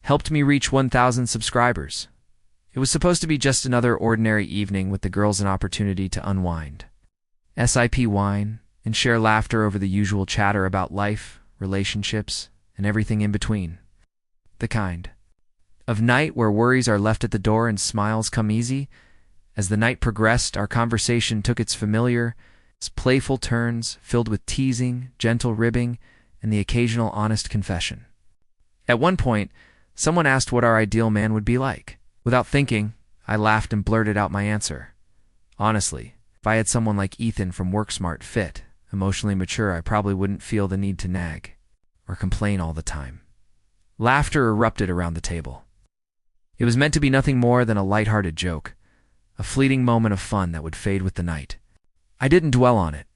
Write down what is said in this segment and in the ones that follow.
helped me reach 1,000 subscribers. It was supposed to be just another ordinary evening with the girls an opportunity to unwind, sip wine, and share laughter over the usual chatter about life, relationships, and everything in between. The kind of night where worries are left at the door and smiles come easy. As the night progressed, our conversation took its familiar, playful turns, filled with teasing, gentle ribbing, and the occasional honest confession. At one point, someone asked what our ideal man would be like. Without thinking, I laughed and blurted out my answer. Honestly, if I had someone like Ethan from WorkSmart fit, emotionally mature, I probably wouldn't feel the need to nag or complain all the time. Laughter erupted around the table. It was meant to be nothing more than a lighthearted joke, a fleeting moment of fun that would fade with the night. I didn't dwell on it.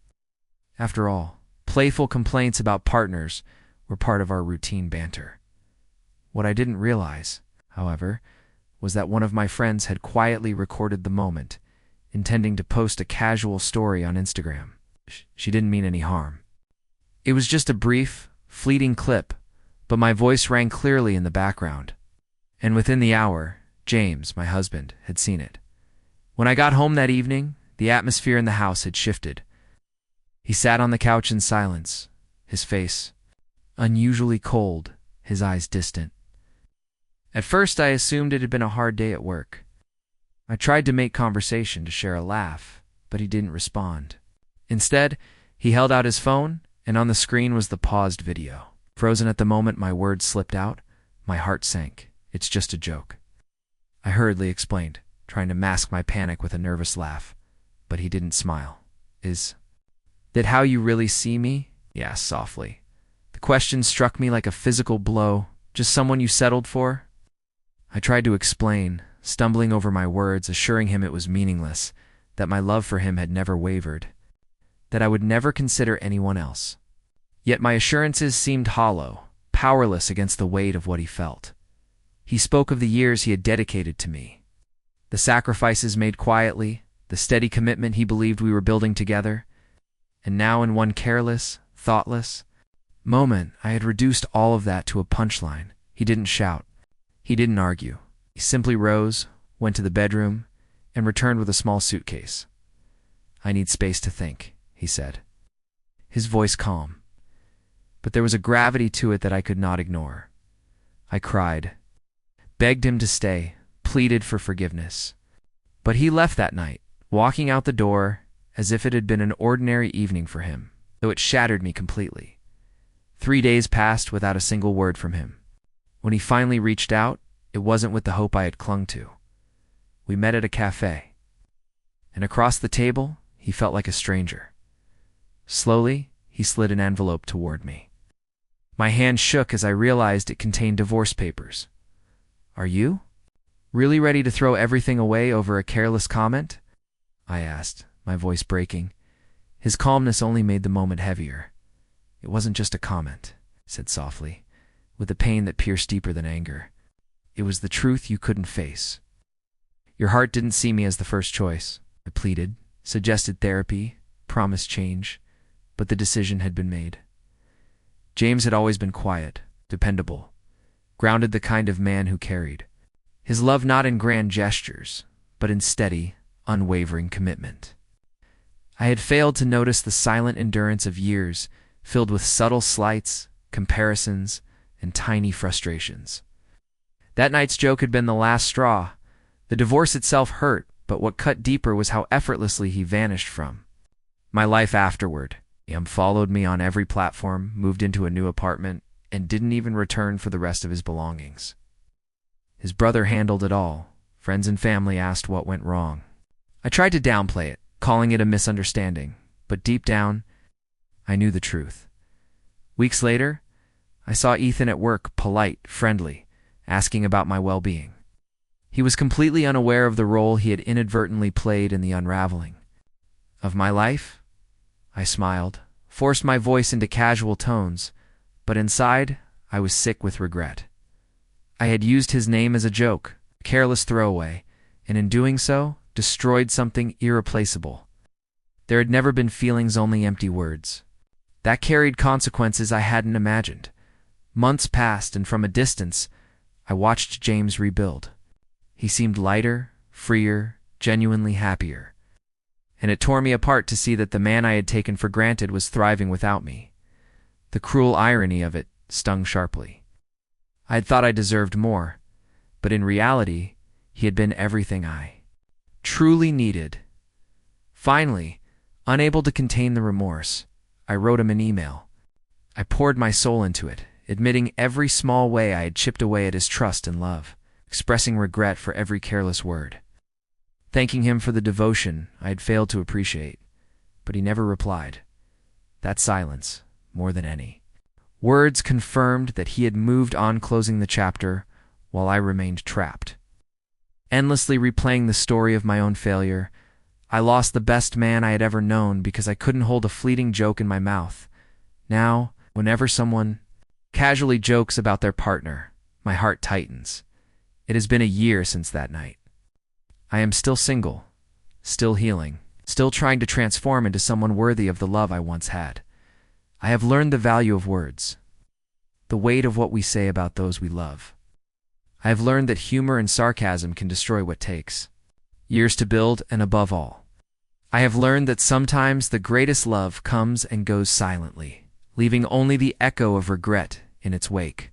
After all, playful complaints about partners were part of our routine banter. What I didn't realize, however, was that one of my friends had quietly recorded the moment, intending to post a casual story on Instagram. She didn't mean any harm. It was just a brief, fleeting clip, but my voice rang clearly in the background. And within the hour, James, my husband, had seen it. When I got home that evening, the atmosphere in the house had shifted. He sat on the couch in silence, his face unusually cold, his eyes distant. At first, I assumed it had been a hard day at work. I tried to make conversation to share a laugh, but he didn't respond. Instead, he held out his phone, and on the screen was the paused video. Frozen at the moment my words slipped out, my heart sank. It's just a joke, I hurriedly explained, trying to mask my panic with a nervous laugh. But he didn't smile. Is that how you really see me? He asked softly. The question struck me like a physical blow. Just someone you settled for? I tried to explain, stumbling over my words, assuring him it was meaningless, that my love for him had never wavered, that I would never consider anyone else. Yet my assurances seemed hollow, powerless against the weight of what he felt. He spoke of the years he had dedicated to me, the sacrifices made quietly, the steady commitment he believed we were building together. And now in one careless, thoughtless moment, I had reduced all of that to a punchline. He didn't shout. He didn't argue. He simply rose, went to the bedroom, and returned with a small suitcase. I need space to think, he said, his voice calm. But there was a gravity to it that I could not ignore. I cried, begged him to stay, pleaded for forgiveness. But he left that night, walking out the door as if it had been an ordinary evening for him, though it shattered me completely. 3 days passed without a single word from him. When he finally reached out, it wasn't with the hope I had clung to. We met at a cafe, and across the table, he felt like a stranger. Slowly, he slid an envelope toward me. My hand shook as I realized it contained divorce papers. Are you really ready to throw everything away over a careless comment? I asked, my voice breaking. His calmness only made the moment heavier. It wasn't just a comment, he said softly, with a pain that pierced deeper than anger. It was the truth you couldn't face. Your heart didn't see me as the first choice, I pleaded, suggested therapy, promised change, but the decision had been made. James had always been quiet, dependable, grounded, the kind of man who carried his love not in grand gestures, but in steady, unwavering commitment. I had failed to notice the silent endurance of years filled with subtle slights, comparisons, and tiny frustrations. That night's joke had been the last straw. The divorce itself hurt, but what cut deeper was how effortlessly he vanished from my life afterward. He unfollowed me on every platform, moved into a new apartment, and didn't even return for the rest of his belongings. His brother handled it all. Friends and family asked what went wrong. I tried to downplay it, calling it a misunderstanding, but deep down, I knew the truth. Weeks later, I saw Ethan at work, polite, friendly, asking about my well-being. He was completely unaware of the role he had inadvertently played in the unraveling of my life. I smiled, forced my voice into casual tones, but inside, I was sick with regret. I had used his name as a joke, a careless throwaway, and in doing so, destroyed something irreplaceable. There had never been feelings, only empty words. That carried consequences I hadn't imagined. Months passed, and from a distance, I watched James rebuild. He seemed lighter, freer, genuinely happier. And it tore me apart to see that the man I had taken for granted was thriving without me. The cruel irony of it stung sharply. I had thought I deserved more, but in reality, he had been everything I truly needed. Finally, unable to contain the remorse, I wrote him an email. I poured my soul into it, admitting every small way I had chipped away at his trust and love, expressing regret for every careless word, thanking him for the devotion I had failed to appreciate. But he never replied. That silence, more than any words, confirmed that he had moved on, closing the chapter, while I remained trapped. Endlessly replaying the story of my own failure, I lost the best man I had ever known because I couldn't hold a fleeting joke in my mouth. Now, whenever someone casually jokes about their partner, my heart tightens. It has been a year since that night. I am still single, still healing, still trying to transform into someone worthy of the love I once had. I have learned the value of words, the weight of what we say about those we love. I have learned that humor and sarcasm can destroy what takes years to build, and above all, I have learned that sometimes the greatest love comes and goes silently, leaving only the echo of regret in its wake.